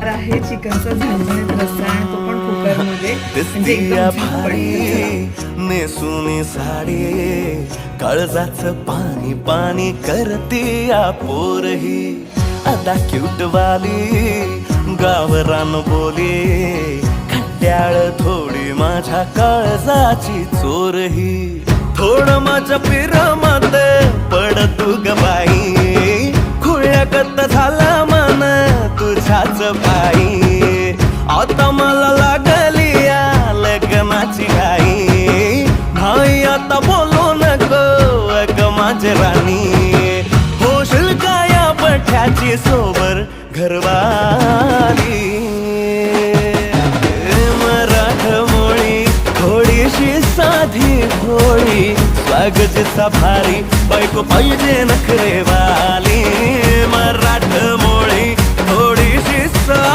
आहे चिकनचा झणझणीत रस्सा आणि तो पण कुकरमध्ये म्हणजे एकदम झटपट. नेसुनी साडी काळजाच पाणी पाणी करते या पोरही आता क्यूट वाली गावरान बोली खट्याळ थोडी माझ्या काळजाची चोरही थोड माझ्या पिरामात पड तू ग बाई खुळ्याकत झाला मन तुझ्याच बाई आता मला लागली या लग्नाची घाई नाही आता बोलू नको अग माझी राणी होशील का या पठ्याची सोबर घरवाली मराठमोळी थोडीशी साधी भोळी स्वागत भारी बायको पाहिजे नखरेवाली मराठमोळी